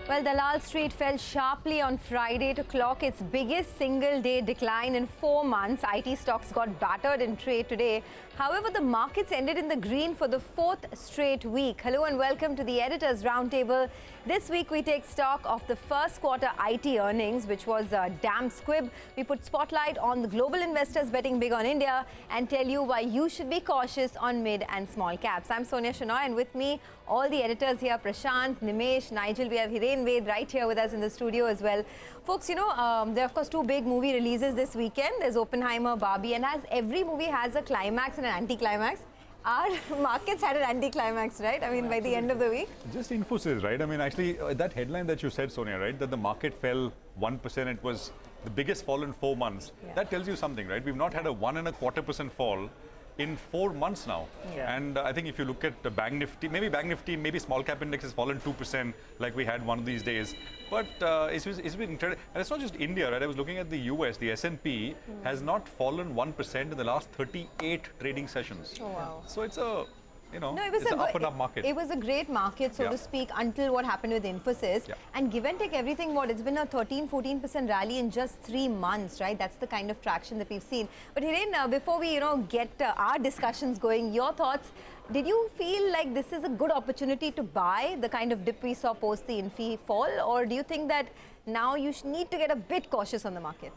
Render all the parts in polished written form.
Well, Dalal Street fell sharply on Friday to clock its biggest single-day decline in 4 months. IT stocks got battered in trade today. However, the markets ended in the green for the 4th straight week. Hello and welcome to the Editors Roundtable. This week, we take stock of the first quarter IT earnings, which was a damn squib. We put spotlight on the global investors betting big on India and tell you why you should be cautious on mid and small caps. I'm Sonia Shenoy, and with me, all the editors here, Prashant, Nimesh, Nigel. We have Hiren right here with us in the studio as well. Folks, you know, there are of course 2 big movie releases this weekend. There's Oppenheimer, Barbie, and as every movie has a climax and an anti-climax, our markets had an anti-climax, right? I mean, by the end of the week. Just Infosys, right? I mean, actually, that headline that you said, Sonia, right? That the market fell 1%. It was the biggest fall in 4 months. Yeah. That tells you something, right? We've not had a 1.25% fall in 4 months now. Yeah. And I think if you look at the Bank Nifty, maybe small cap index has fallen 2% like we had one of these days. But it's been incredible. And it's not just India, right? I was looking at the US, the S&P has not fallen 1% in the last 38 trading sessions. Oh, wow. So it's a, you know, no, it's an up and up market. It was a great market, so to speak, until what happened with Infosys. Yeah. And give and take everything, it's been a 13-14% rally in just 3 months, right? That's the kind of traction that we've seen. But Hiren, before we, get our discussions going, your thoughts, did you feel like this is a good opportunity to buy the kind of dip we saw post the Infi fall? Or do you think that now you need to get a bit cautious on the market?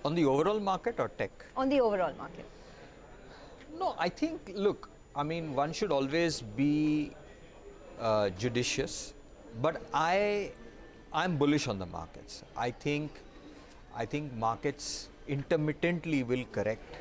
On the overall market or tech? On the overall market. No, I think, look, I mean, one should always be judicious, but I'm bullish on the markets. I think markets intermittently will correct.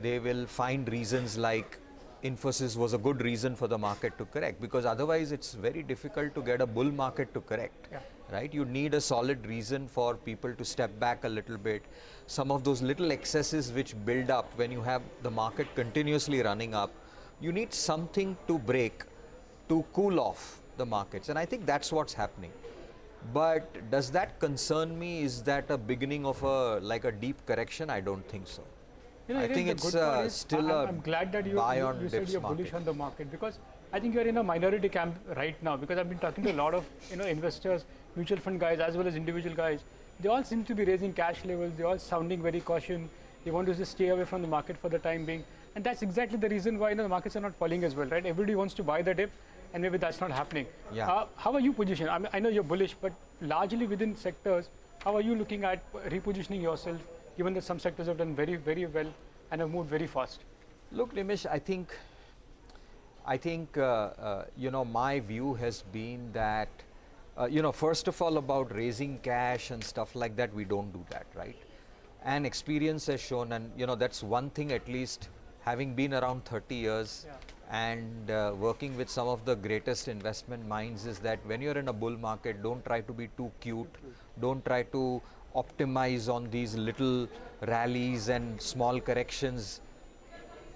They will find reasons like Infosys was a good reason for the market to correct, because otherwise it's very difficult to get a bull market to correct, right? You need a solid reason for people to step back a little bit. Some of those little excesses which build up when you have the market continuously running up, you need something to break to cool off the markets, and I think that's what's happening. But does that concern me? Is that a beginning of a deep correction? I don't think so. You know, I think it's still I'm glad that you said you're bullish on the market, because I think you're in a minority camp right now, because I've been talking to a lot of investors, mutual fund guys as well as individual guys. They all seem to be raising cash levels. They're all sounding very cautious. They want to just stay away from the market for the time being. And that's exactly the reason why the markets are not falling as well, right? Everybody wants to buy the dip, and maybe that's not happening. Yeah. How are you positioned? I know you're bullish, but largely within sectors, how are you looking at repositioning yourself, given that some sectors have done very, very well and have moved very fast? Look, Nimesh, I think my view has been that, first of all, about raising cash and stuff like that, we don't do that, right? And experience has shown, and that's one thing, at least having been around 30 years and working with some of the greatest investment minds, is that when you're in a bull market, don't try to be too cute. Don't try to optimize on these little rallies and small corrections.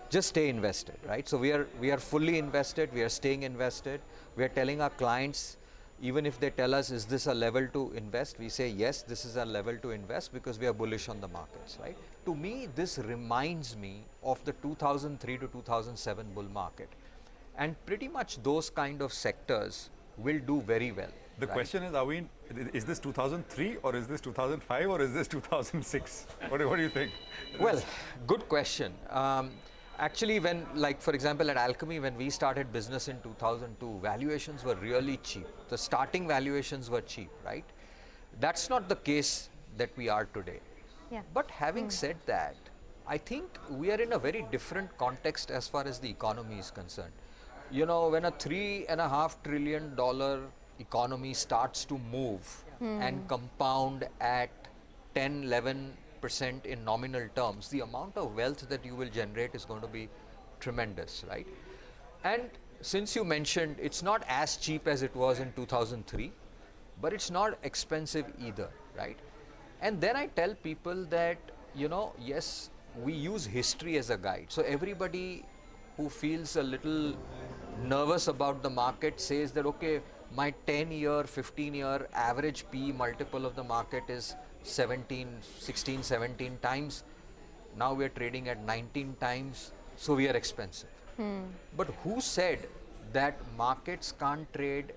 Just stay invested, right? So we are fully invested. We are staying invested. We are telling our clients, even if they tell us, is this a level to invest? We say, yes, this is a level to invest, because we are bullish on the markets, right? To me, this reminds me of the 2003 to 2007 bull market. And pretty much those kind of sectors will do very well. The question is, is this 2003 or is this 2005 or is this 2006? What do you think? Well, good question. Actually, for example, at Alchemy, when we started business in 2002, valuations were really cheap. The starting valuations were cheap, right? That's not the case that we are today. Yeah. But having said that, I think we are in a very different context as far as the economy is concerned. When a $3.5 trillion economy starts to move and compound at 10-11% in nominal terms, the amount of wealth that you will generate is going to be tremendous, right? And since you mentioned, it's not as cheap as it was in 2003, but it's not expensive either, right? And then I tell people that, yes, we use history as a guide. So everybody who feels a little nervous about the market says that, okay, my 10-year, 15-year average P multiple of the market is 16, 17 times. Now we are trading at 19 times, so we are expensive. But who said that markets can't trade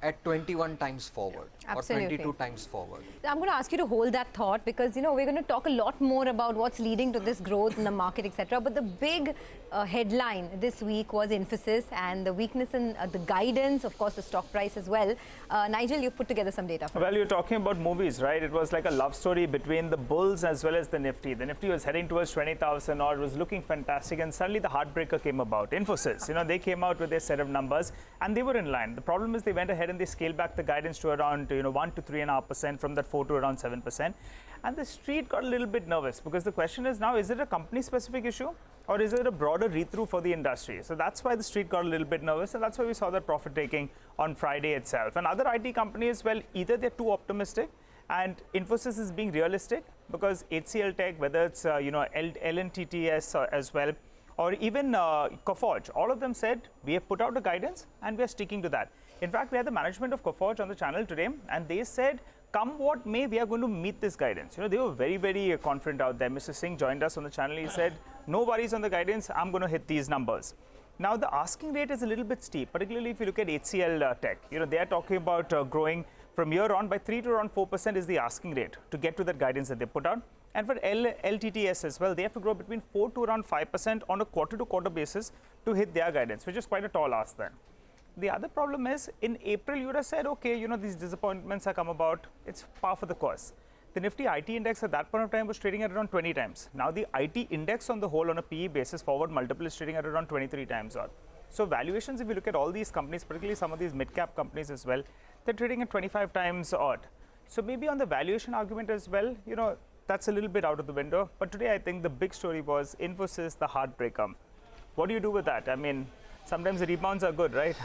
at 21 times forward or 22 times forward. I'm going to ask you to hold that thought because, you know, we're going to talk a lot more about what's leading to this growth in the market, etc. But the big headline this week was Infosys and the weakness in the guidance, of course, the stock price as well. Nigel, you've put together some data for us. Well, you're talking about movies, right? It was like a love story between the bulls as well as the Nifty. The Nifty was heading towards 20,000 or it was looking fantastic, and suddenly the heartbreaker came about. Infosys, you know, they came out with their set of numbers and they were in line. The problem is they went ahead and they scaled back the guidance to around 1 to 3.5%, from that 4 to around 7%. And the street got a little bit nervous because the question is now, is it a company specific issue or is it a broader read-through for the industry? So that's why the street got a little bit nervous, and that's why we saw that profit taking on Friday itself. And other IT companies, well, either they're too optimistic and Infosys is being realistic because HCL Tech, whether it's LNTTS as well, or even Coforge, all of them said we have put out a guidance and we are sticking to that. In fact, we had the management of Coforge on the channel today, and they said, come what may, we are going to meet this guidance. You know, they were very, very confident out there. Mr. Singh joined us on the channel. He said, no worries on the guidance. I'm going to hit these numbers. Now, the asking rate is a little bit steep, particularly if you look at HCL Tech. You know, they are talking about growing from year on by 3 to around 4% is the asking rate to get to that guidance that they put out. And for LTTS as well, they have to grow between 4 to around 5% on a quarter-to-quarter basis to hit their guidance, which is quite a tall ask then. The other problem is, in April, you would have said, okay, you know, these disappointments have come about. It's par for the course. The Nifty IT index at that point of time was trading at around 20 times. Now, the IT index on the whole on a PE basis, forward multiple, is trading at around 23 times odd. So valuations, if you look at all these companies, particularly some of these mid-cap companies as well, they're trading at 25 times odd. So maybe on the valuation argument as well, you know, that's a little bit out of the window. But today, I think the big story was Infosys, the heartbreaker. What do you do with that? I mean, sometimes the rebounds are good, right?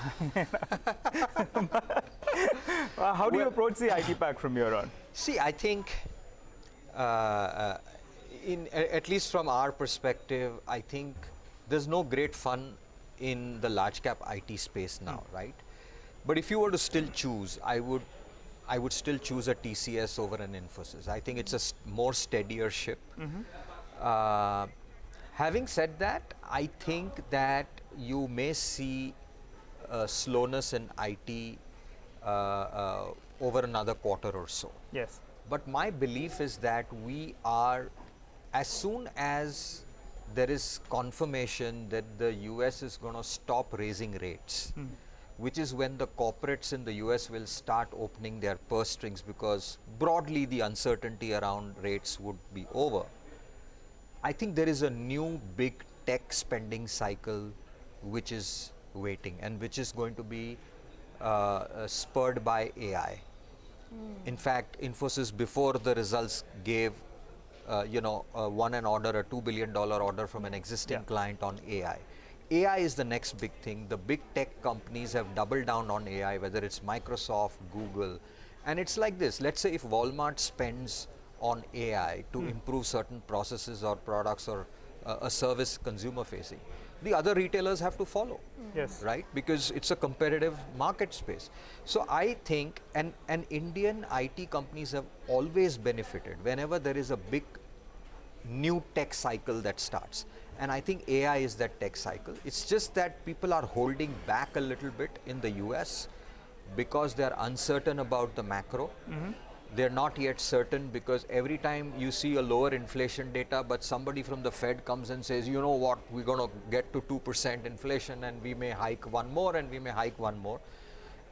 How do you approach the IT pack from here on? See, I think, at least from our perspective, I think there's no great fun in the large cap IT space now, right? But if you were to still choose, I would still choose a TCS over an Infosys. I think it's a more steadier ship. Having said that, I think that you may see slowness in IT over another quarter or so. Yes. But my belief is that we are, as soon as there is confirmation that the US is going to stop raising rates, which is when the corporates in the US will start opening their purse strings, because broadly the uncertainty around rates would be over. I think there is a new big tech spending cycle which is waiting and which is going to be spurred by AI. In fact, Infosys, before the results, gave won an order, a $2 billion order from an existing client on AI. AI is the next big thing. The big tech companies have doubled down on AI, whether it's Microsoft, Google. And it's like this. Let's say if Walmart spends on AI to improve certain processes or products or a service consumer facing, the other retailers have to follow. Yes. Right? Because it's a competitive market space. So I think, and Indian IT companies have always benefited whenever there is a big new tech cycle that starts. And I think AI is that tech cycle. It's just that people are holding back a little bit in the US because they're uncertain about the macro. They're not yet certain because every time you see a lower inflation data, but somebody from the Fed comes and says, you know what, we're going to get to 2% inflation and we may hike one more and we may hike one more.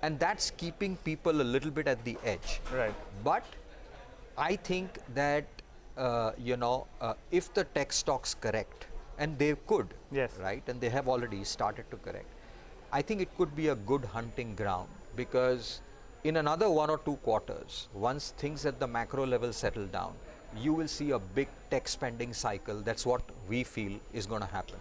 And that's keeping people a little bit at the edge. Right. But I think that, if the tech stocks correct, and they could, right, and they have already started to correct, I think it could be a good hunting ground, because in another 1 or 2 quarters, once things at the macro level settle down, you will see a big tech spending cycle. That's what we feel is going to happen.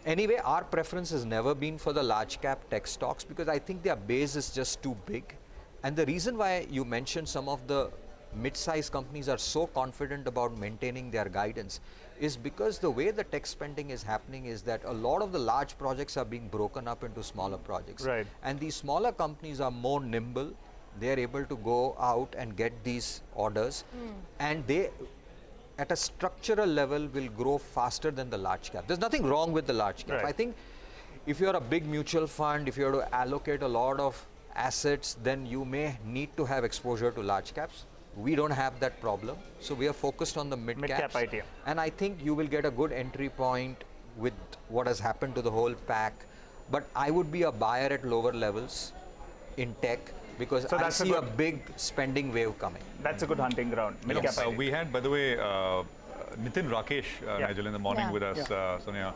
Anyway, our preference has never been for the large cap tech stocks because I think their base is just too big. And the reason why you mentioned some of the mid-sized companies are so confident about maintaining their guidance is because the way the tech spending is happening is that a lot of the large projects are being broken up into smaller projects. Right. And these smaller companies are more nimble. They're able to go out and get these orders, and they, at a structural level, will grow faster than the large cap. There's nothing wrong with the large cap. Right. I think if you're a big mutual fund, if you have to allocate a lot of assets, then you may need to have exposure to large caps. We don't have that problem, so we are focused on the mid-caps. Mid-cap idea. And I think you will get a good entry point with what has happened to the whole pack. But I would be a buyer at lower levels in tech, because I see a big spending wave coming. That's a good hunting ground. Mid-cap idea. We had, by the way, Nitin Rakesh, Nigel, in the morning with us, Sonia.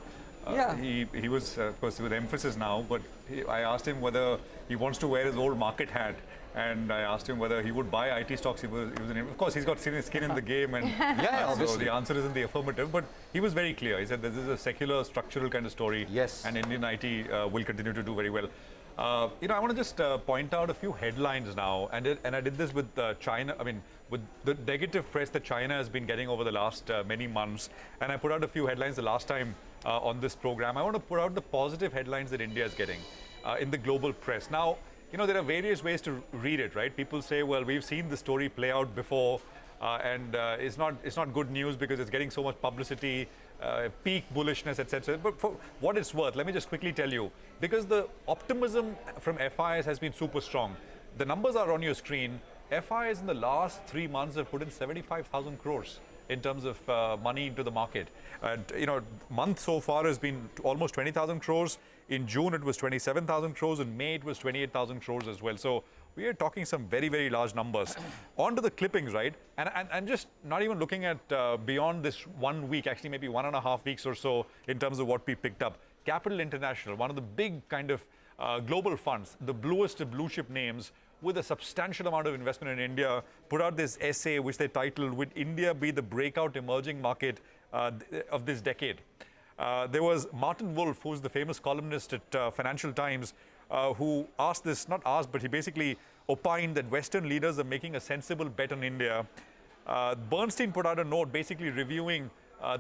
He was, of course, with emphasis now, but I asked him whether he wants to wear his old market hat, and I asked him whether he would buy IT stocks. Of course, he's got skin in the game, and so the answer is in the affirmative, but he was very clear. He said this is a secular, structural kind of story, and Indian IT will continue to do very well. I want to just point out a few headlines now, and I did this with China. I mean, with the negative press that China has been getting over the last many months, and I put out a few headlines the last time on this program. I want to put out the positive headlines that India is getting in the global press. Now, there are various ways to read it, right? People say, well, we've seen the story play out before, and it's not good news because it's getting so much publicity, peak bullishness, etc. But for what it's worth, let me just quickly tell you, because the optimism from FIs has been super strong. The numbers are on your screen. FIs in the last 3 months have put in 75,000 crores in terms of money into the market. And, month so far has been almost 20,000 crores. In June, it was 27,000 crores. In May, it was 28,000 crores as well. So we are talking some very, very large numbers. On to the clippings, right? And just not even looking at beyond this 1 week, actually maybe 1.5 weeks or so in terms of what we picked up. Capital International, one of the big kind of global funds, the bluest of blue chip names with a substantial amount of investment in India, put out this essay which they titled, "Would India be the breakout emerging market of this decade?" There was Martin Wolf, who's the famous columnist at Financial Times, who asked this, not asked, but he basically opined that Western leaders are making a sensible bet on India. Bernstein put out a note basically reviewing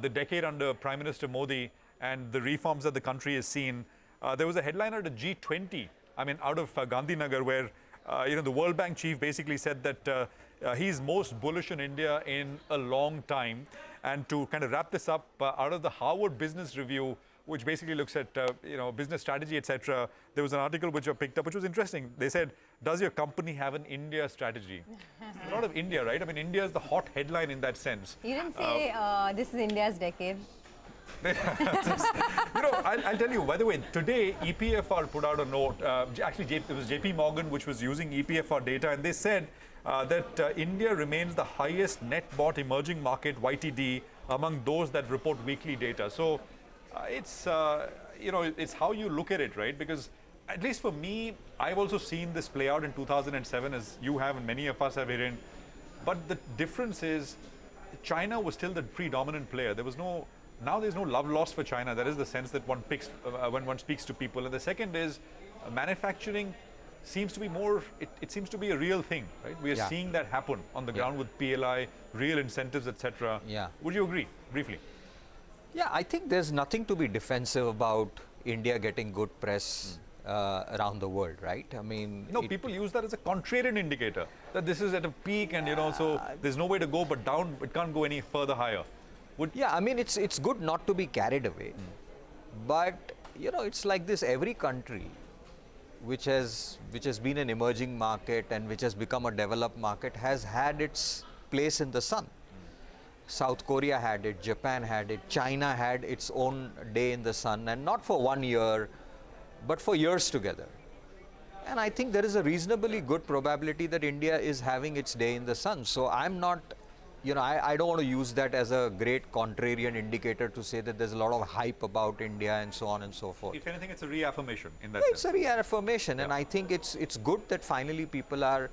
the decade under Prime Minister Modi and the reforms that the country has seen. There was a headliner at a G20, out of Gandhinagar, where the World Bank chief basically said that he's most bullish on India in a long time. And to kind of wrap this up, out of the Harvard Business Review, which basically looks at business strategy, etc., there was an article which I picked up, which was interesting. They said, "Does your company have an India strategy?" A lot of India, right? India is the hot headline in that sense. You didn't say this is India's decade. I'll tell you, by the way, today EPFR put out a note. Actually, it was JP Morgan which was using EPFR data, and they said that India remains the highest net bought emerging market YTD among those that report weekly data. So it's how you look at it, right? Because at least for me, I've also seen this play out in 2007, as you have and many of us have, Hiren. But the difference is China was still the predominant player. Now there's no love lost for China. That is the sense that one picks when one speaks to people. And the second is manufacturing seems to be more, it seems to be a real thing, right? We are seeing that happen on the ground with PLI, real incentives, etc. Would you agree, briefly? Yeah, I think there's nothing to be defensive about India getting good press around the world, right? People use that as a contrarian indicator, that this is at a peak and, so there's no way to go but down, it can't go any further higher. It's good not to be carried away, but it's like this. Every country which has been an emerging market and which has become a developed market has had its place in the sun. South Korea had it, Japan had it, China had its own day in the sun, and not for 1 year, but for years together. And I think there is a reasonably good probability that India is having its day in the sun. So I'm not. I don't want to use that as a great contrarian indicator to say that there's a lot of hype about India and so on and so forth. If anything, it's a reaffirmation in that sense. It's a reaffirmation, and I think it's good that finally people are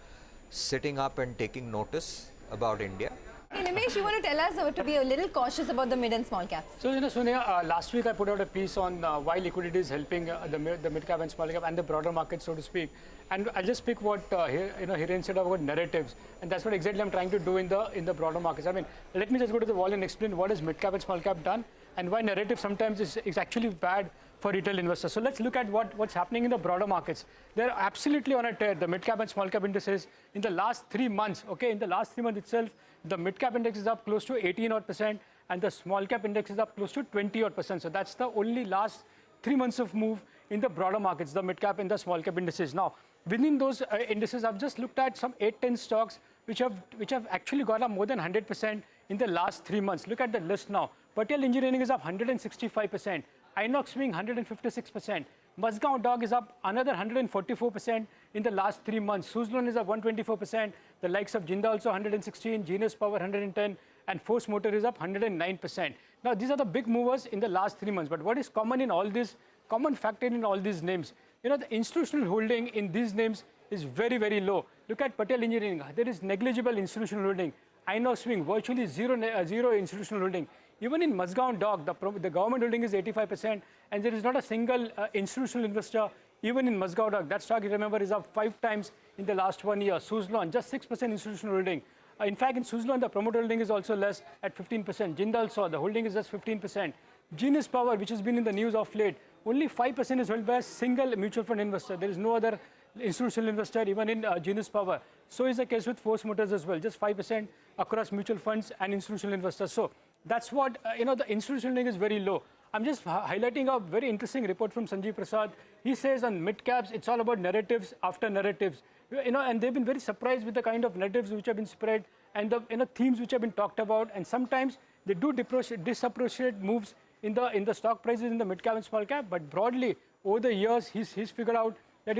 sitting up and taking notice about India. Hey, Nimesh, you want to tell us to be a little cautious about the mid and small caps? So, Sonia, last week I put out a piece on why liquidity is helping the mid cap and small cap and the broader market, so to speak. And I'll just pick what Hiren said about narratives, and that's what exactly I'm trying to do in the broader markets. Let me just go to the wall and explain what is mid cap and small cap done, and why narrative sometimes is actually bad for retail investors. So let's look at what's happening in the broader markets. They're absolutely on a tear. The mid cap and small cap indices in the last 3 months, in the last 3 months itself, the mid cap index is up close to 18% and the small cap index is up close to 20%. So that's the only last 3 months of move in the broader markets, the mid cap and the small cap indices. Now, within those indices, I've just looked at some 8-10 stocks which have actually gone up more than 100% in the last 3 months. Look at the list now. Patel Engineering is up 165%. Inox Swing 156%. Mazgaon Dog is up another 144% in the last 3 months. Suzlon is up 124%. The likes of Jindal also 116, Genus Power 110, and Force Motor is up 109%. Now, these are the big movers in the last 3 months. But what is common in all this, common factor in all these names? You know, the institutional holding in these names is very, very low. Look at Patel Engineering. There is negligible institutional holding. Inox Swing, virtually zero institutional holding. Even in Mazgaon Dog, the government holding is 85%, and there is not a single institutional investor, even in Mazgaon Dog. That stock, you remember, is up 5 times in the last 1 year. Suzlon, just 6% institutional holding. In fact, in Suzlon, the promoter holding is also less at 15%. Jindal Saw, the holding is just 15%. Genus Power, which has been in the news of late, only 5% is held by a single mutual fund investor. There is no other institutional investor even in Genus Power. So is the case with Force Motors as well, just 5% across mutual funds and institutional investors. So that's what, the institutional holding is very low. I'm just highlighting a very interesting report from Sanjeev Prasad. He says on Midcaps, it's all about narratives after narratives. And they've been very surprised with the kind of narratives which have been spread and the themes which have been talked about. And sometimes they do disappreciate moves in the stock prices in the mid-cap and small cap. But broadly, over the years, he's figured out that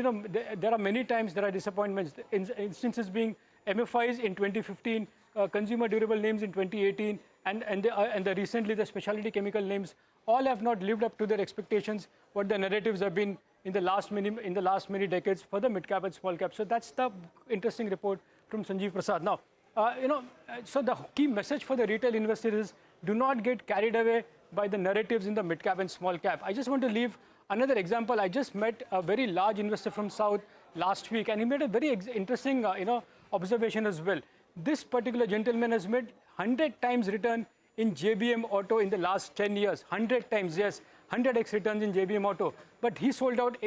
there are many times there are disappointments. Instances being MFIs in 2015, consumer durable names in 2018, and recently the specialty chemical names all have not lived up to their expectations. What the narratives have been in the last many decades for the mid cap and small cap. So that's the interesting report from Sanjeev Prasad. Now, so the key message for the retail investors is do not get carried away by the narratives in the mid cap and small cap. I just want to leave another example. I just met a very large investor from South last week, and he made a very interesting observation as well. This particular gentleman has made 100 times return in JBM Auto in the last 10 years. 100 times, yes, 100x returns in JBM Auto. But he sold out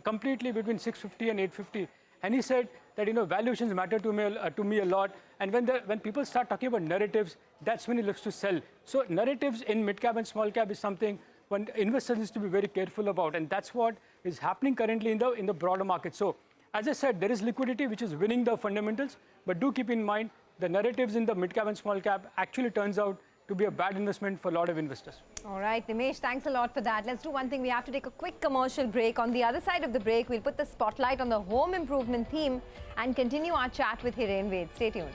completely between 650 and 850. And he said that valuations matter to me a lot. And when people start talking about narratives, that's when he looks to sell. So narratives in mid cap and small cap is something when investors need to be very careful about, and that's what is happening currently in the broader market. So, as I said, there is liquidity which is winning the fundamentals, but do keep in mind the narratives in the mid cap and small cap actually turns out to be a bad investment for a lot of investors. All right, Nimesh, thanks a lot for that. Let's do one thing. We have to take a quick commercial break. On the other side of the break, we'll put the spotlight on the home improvement theme and continue our chat with Hiren. Stay tuned.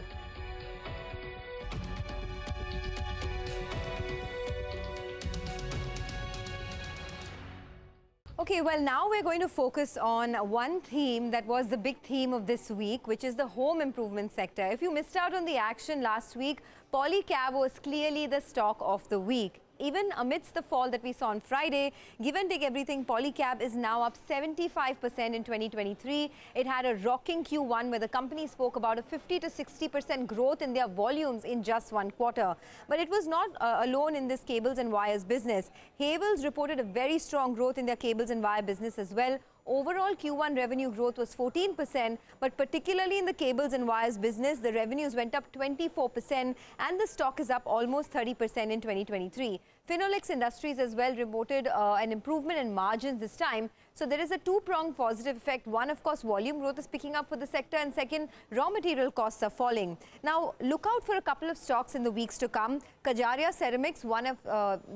Okay, well, now we're going to focus on one theme that was the big theme of this week, which is the home improvement sector. If you missed out on the action last week, Polycab was clearly the stock of the week. Even amidst the fall that we saw on Friday, give and take everything, Polycab is now up 75% in 2023. It had a rocking Q1 where the company spoke about a 50 to 60% growth in their volumes in just one quarter. But it was not alone in this cables and wires business. Havells reported a very strong growth in their cables and wire business as well. Overall, Q1 revenue growth was 14%, but particularly in the cables and wires business, the revenues went up 24%, and the stock is up almost 30% in 2023. Finolex Industries as well reported an improvement in margins this time. So there is a two-pronged positive effect. One, of course, volume growth is picking up for the sector, and second, raw material costs are falling. Now, look out for a couple of stocks in the weeks to come. Kajaria Ceramics, one of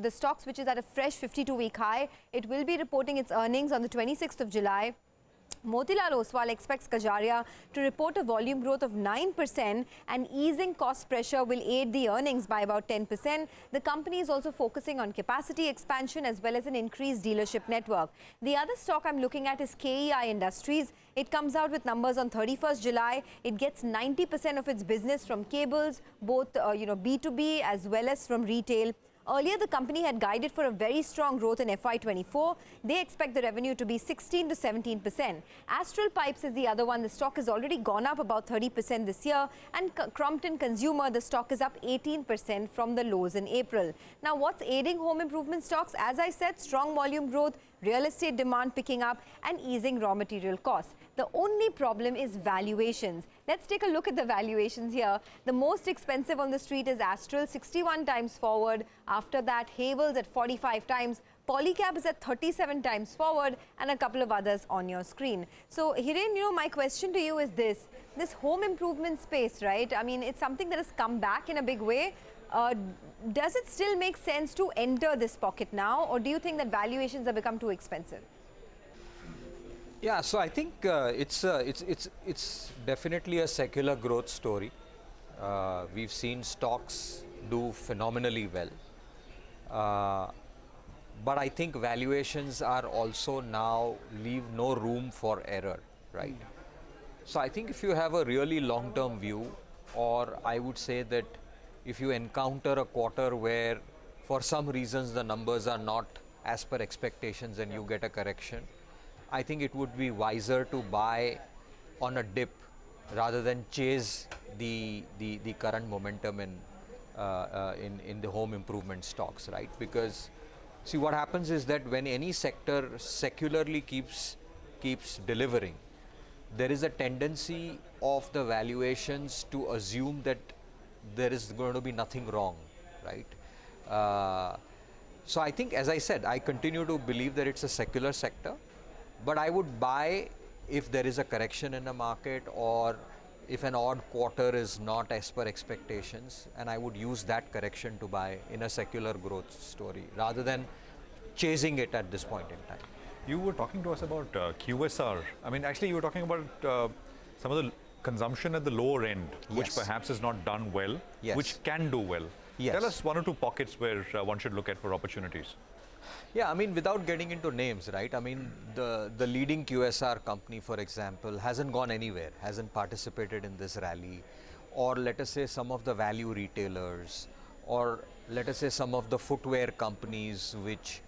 the stocks which is at a fresh 52-week high. It will be reporting its earnings on the 26th of July. Motilal Oswal expects Kajaria to report a volume growth of 9%, and easing cost pressure will aid the earnings by about 10%. The company is also focusing on capacity expansion as well as an increased dealership network. The other stock I'm looking at is KEI Industries. It comes out with numbers on 31st July. It gets 90% of its business from cables, both B2B as well as from retail. Earlier, the company had guided for a very strong growth in FY24. They expect the revenue to be 16 to 17%. Astral Pipes is the other one. The stock has already gone up about 30% this year. And Crompton Consumer, the stock is up 18% from the lows in April. Now, what's aiding home improvement stocks? As I said, strong volume growth, real estate demand picking up, and easing raw material costs. The only problem is valuations. Let's take a look at the valuations here. The most expensive on the street is Astral, 61 times forward. After that, Havells at 45 times, Polycab is at 37 times forward, and a couple of others on your screen. So Hiren, my question to you is this home improvement space, right? I mean, it's something that has come back in a big way. Does it still make sense to enter this pocket now, or do you think that valuations have become too expensive? Yeah, so I think it's definitely a secular growth story. We've seen stocks do phenomenally well. But I think valuations are also now leave no room for error, right? So I think if you have a really long-term view, or I would say that if you encounter a quarter where for some reasons the numbers are not as per expectations and you get a correction, I think it would be wiser to buy on a dip rather than chase the current momentum in the home improvement stocks, right? Because see, what happens is that when any sector secularly keeps delivering, there is a tendency of the valuations to assume that there is going to be nothing wrong, right? So I think, as I said, I continue to believe that it's a secular sector, but I would buy if there is a correction in the market, or if an odd quarter is not as per expectations, and I would use that correction to buy in a secular growth story rather than chasing it at this point in time. You were talking to us about QSR. I mean, actually, you were talking about some of the consumption at the lower end, which Yes. perhaps is not done well, Yes. which can do well. Yes. Tell us one or two pockets where one should look at for opportunities. Yeah, I mean, without getting into names, right? I mean, the leading QSR company, for example, hasn't gone anywhere, hasn't participated in this rally. Or let us say some of the value retailers, or let us say some of the footwear companies, which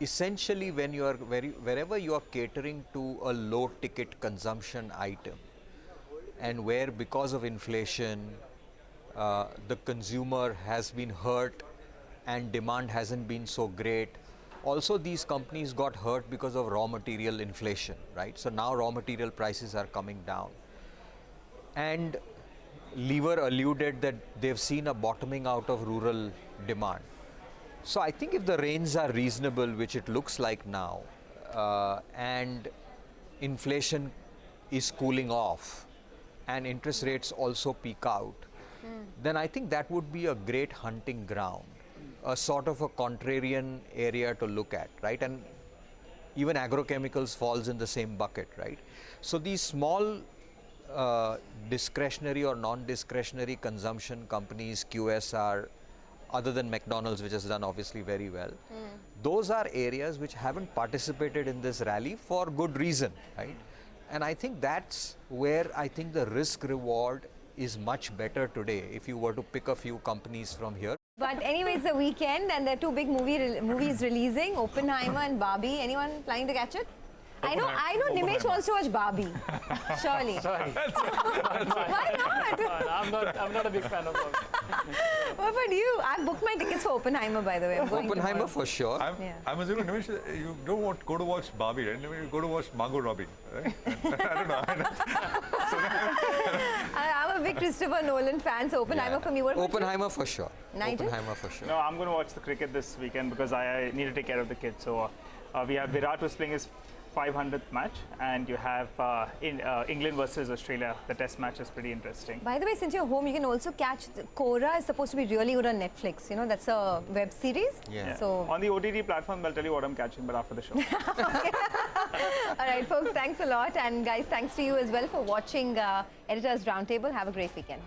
essentially when you are wherever you are catering to a low ticket consumption item, and where because of inflation, the consumer has been hurt and demand hasn't been so great. Also, these companies got hurt because of raw material inflation, right? So now raw material prices are coming down. And Lever alluded that they've seen a bottoming out of rural demand. So I think if the rains are reasonable, which it looks like now, and inflation is cooling off and interest rates also peak out, then I think that would be a great hunting ground, a sort of a contrarian area to look at, right? And even agrochemicals falls in the same bucket, right? So these small discretionary or non-discretionary consumption companies, QSR, other than McDonald's, which has done obviously very well, those are areas which haven't participated in this rally for good reason, right? And I think that's where I think the risk reward is much better today if you were to pick a few companies from here. But anyway, it's the weekend and there are two big movies releasing, Oppenheimer and Barbie. Anyone planning to catch it? I know Nimesh wants to watch Barbie. Surely. Sorry. Why not? I'm not a big fan of Barbie. What about you? I booked my tickets for Oppenheimer, by the way. I'm going Oppenheimer for sure. I'm assuming, Nimesh, you don't go to watch Barbie, right? You go to watch Margot Robbie, right? I don't know. I'm a big Christopher Nolan fan, so Oppenheimer for me. What about Oppenheimer for sure. Nigel? Oppenheimer for sure. No, I'm going to watch the cricket this weekend because I need to take care of the kids. So we have Virat was playing his 500th match, and you have England versus Australia. The test match is pretty interesting. By the way, since you're home, you can also catch Korra is supposed to be really good on Netflix. You know, that's a web series. Yeah. So On the OTT platform, I'll tell you what I'm catching, but after the show. all right, folks, thanks a lot. And guys, thanks to you as well for watching Editors Roundtable. Have a great weekend.